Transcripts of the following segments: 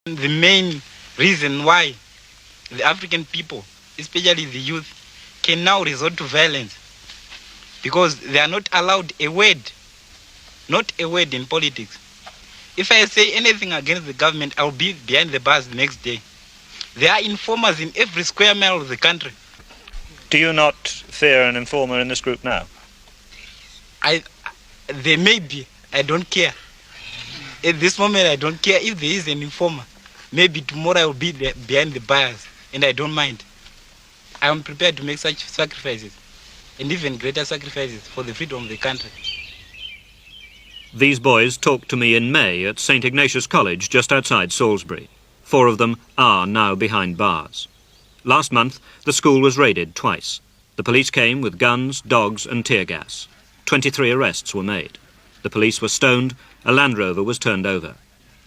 The main reason why the African people, especially the youth, can now resort to violence because they are not allowed a word, not a word in politics. If I say anything against the government, I'll be behind the bars the next day. There are informers in every square mile of the country. Do you not fear an informer in this group now? There may be. I don't care. At this moment, I don't care if there is an informer. Maybe tomorrow I will be there behind the bars, and I don't mind. I am prepared to make such sacrifices, and even greater sacrifices for the freedom of the country. These boys talked to me in May at St. Ignatius College just outside Salisbury. 4 of them are now behind bars. Last month, the school was raided twice. The police came with guns, dogs and tear gas. 23 arrests were made. The police were stoned, a Land Rover was turned over.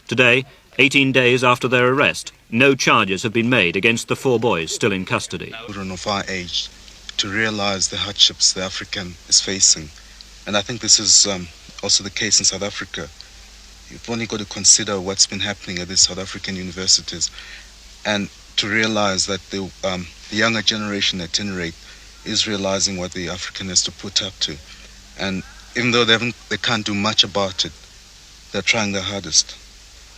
Today, 18 days after their arrest, no charges have been made against the 4 boys still in custody. Children of our age to realize the hardships the African is facing. And I think this is also the case in South Africa. You've only got to consider what's been happening at the South African universities and to realize that the younger generation at any rate is realizing what the African has to put up to. And even though they can't do much about it, they're trying their hardest.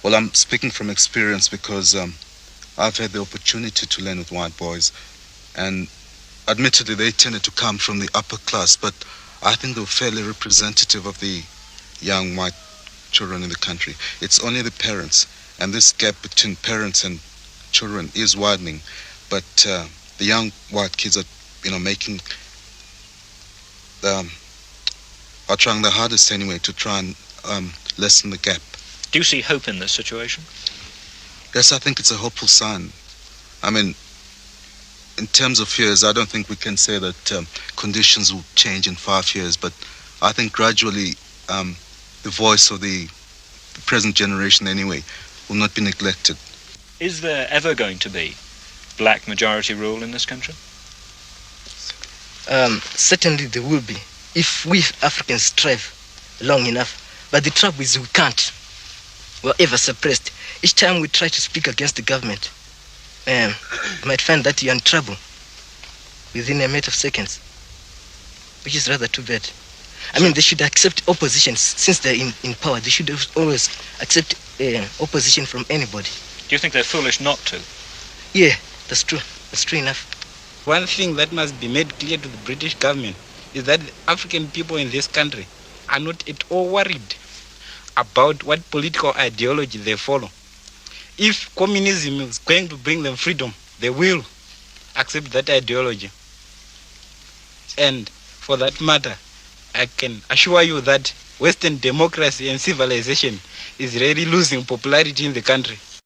Well, I'm speaking from experience because I've had the opportunity to learn with white boys, and admittedly they tended to come from the upper class, but I think they were fairly representative of the young white children in the country. It's only the parents, and this gap between parents and children is widening, but the young white kids are are trying their hardest anyway to try and lessen the gap. Do you see hope in this situation? Yes, I think it's a hopeful sign. I mean, in terms of years, I don't think we can say that conditions will change in 5 years, but I think gradually the voice of the present generation anyway will not be neglected. Is there ever going to be black majority rule in this country? Certainly there will be, if we Africans strive long enough. But the trouble is we can't. We're ever suppressed. Each time we try to speak against the government, you might find that you're in trouble within a matter of seconds, which is rather too bad. I mean, they should accept opposition. Since they're in power, they should always accept opposition from anybody. Do you think they're foolish not to? Yeah, that's true. That's true enough. One thing that must be made clear to the British government is that the African people in this country are not at all worried about what political ideology they follow. If communism is going to bring them freedom, they will accept that ideology. And for that matter, I can assure you that Western democracy and civilization is really losing popularity in the country.